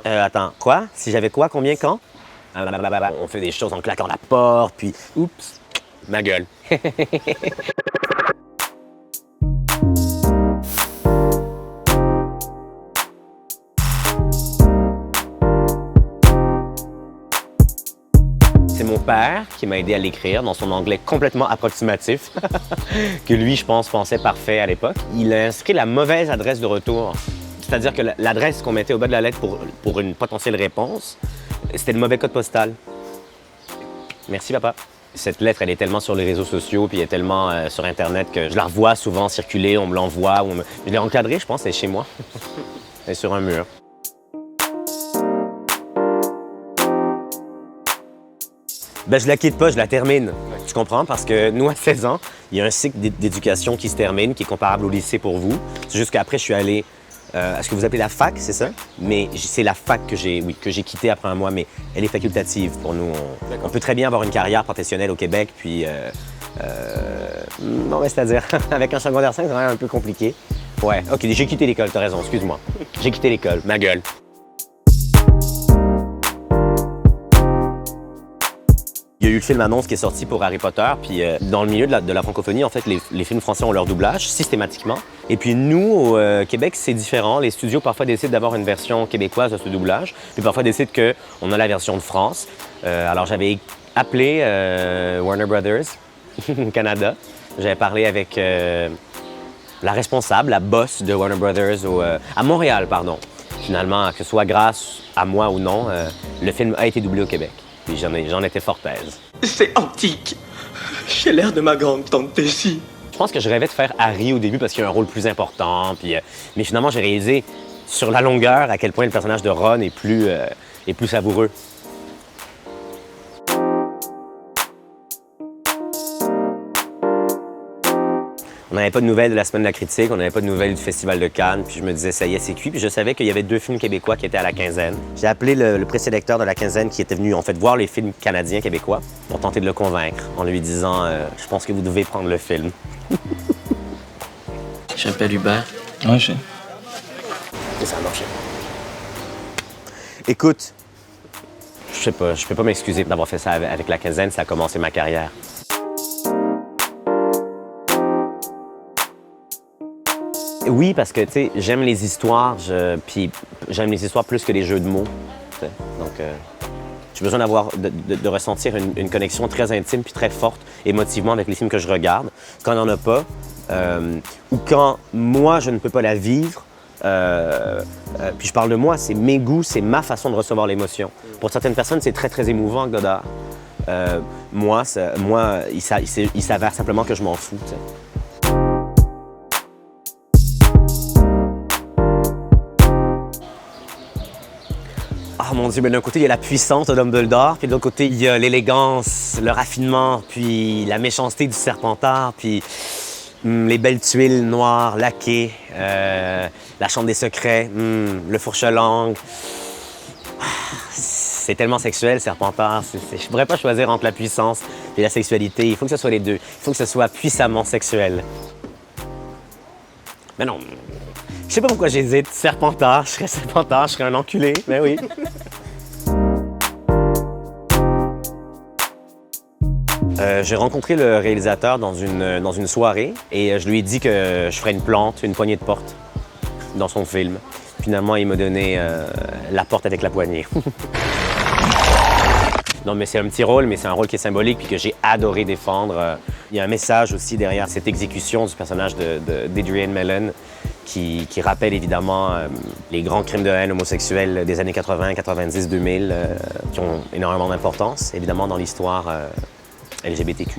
Attends, quoi? Si j'avais quoi? Combien? Quand? On fait des choses en claquant la porte, puis... Oups! Ma gueule. C'est mon père qui m'a aidé à l'écrire dans son anglais complètement approximatif, que lui, je pense, pensait parfait à l'époque. Il a inscrit la mauvaise adresse de retour. C'est-à-dire que l'adresse qu'on mettait au bas de la lettre pour une potentielle réponse, c'était le mauvais code postal. Merci, papa. Cette lettre, elle est tellement sur les réseaux sociaux, puis elle est tellement sur Internet que je la revois souvent circuler, on me l'envoie. Je l'ai encadrée, je pense, elle est chez moi. Elle est sur un mur. Ben, je la quitte pas, je la termine. Tu comprends? Parce que nous, à 16 ans, il y a un cycle d'éducation qui se termine, qui est comparable au lycée pour vous. C'est juste qu'après, je suis allé à ce que vous appelez la fac, c'est ça? Mais c'est la fac que j'ai quittée après un mois, mais elle est facultative pour nous. On peut très bien avoir une carrière professionnelle au Québec, puis... non, mais c'est-à-dire, avec un secondaire 5, c'est vraiment un peu compliqué. Ouais, OK, j'ai quitté l'école, t'as raison, excuse-moi. J'ai quitté l'école, ma gueule. Il y a eu le film Annonce qui est sorti pour Harry Potter, puis dans le milieu de la francophonie, en fait, les films français ont leur doublage, systématiquement. Et puis nous, au Québec, c'est différent. Les studios, parfois, décident d'avoir une version québécoise de ce doublage, puis parfois décident qu'on a la version de France. Alors, j'avais appelé Warner Brothers Canada. J'avais parlé avec la responsable, la boss de Warner Brothers à Montréal, pardon. Finalement, que ce soit grâce à moi ou non, le film a été doublé au Québec. Puis j'en étais fort aise. C'est antique. J'ai l'air de ma grande tante Tessie. Je pense que je rêvais de faire Harry au début parce qu'il y a un rôle plus important. Puis, mais finalement, j'ai réalisé sur la longueur à quel point le personnage de Ron est plus savoureux. On n'avait pas de nouvelles de la Semaine de la critique, on n'avait pas de nouvelles du Festival de Cannes, puis je me disais, ça y est, c'est cuit. Puis je savais qu'il y avait 2 films québécois qui étaient à la quinzaine. J'ai appelé le présélecteur de la quinzaine qui était venu, en fait, voir les films canadiens québécois pour tenter de le convaincre en lui disant, je pense que vous devez prendre le film. J'appelle Hubert. Ouais, je sais. Et ça a marché. Écoute, je sais pas, je peux pas m'excuser d'avoir fait ça avec la quinzaine, ça a commencé ma carrière. Oui, parce que, tu sais, j'aime les histoires, puis j'aime les histoires plus que les jeux de mots. T'sais. Donc, j'ai besoin de ressentir une connexion très intime puis très forte émotivement avec les films que je regarde. Quand il n'y en a pas, ou quand moi, je ne peux pas la vivre, puis je parle de moi, c'est mes goûts, c'est ma façon de recevoir l'émotion. Pour certaines personnes, c'est très, très émouvant, Godard. Moi, il s'avère simplement que je m'en fous, t'sais. Oh mon Dieu, mais d'un côté, il y a la puissance de Dumbledore, puis de l'autre côté, il y a l'élégance, le raffinement, puis la méchanceté du Serpentard, puis les belles tuiles noires laquées, la chambre des secrets, le fourche-langue. C'est tellement sexuel, Serpentard. Je ne pourrais pas choisir entre la puissance et la sexualité. Il faut que ce soit les deux. Il faut que ce soit puissamment sexuel. Mais non, je sais pas pourquoi j'hésite. Serpentard, je serais un enculé, mais oui. J'ai rencontré le réalisateur dans une soirée et je lui ai dit que je ferais une plante, une poignée de porte dans son film. Finalement, il m'a donné la porte avec la poignée. Non, mais c'est un petit rôle, mais c'est un rôle qui est symbolique puis que j'ai adoré défendre. Il y a un message aussi derrière cette exécution du personnage d'Adrian Mellon qui rappelle évidemment les grands crimes de haine homosexuels des années 80, 90, 2000 qui ont énormément d'importance, évidemment, dans l'histoire LGBTQ.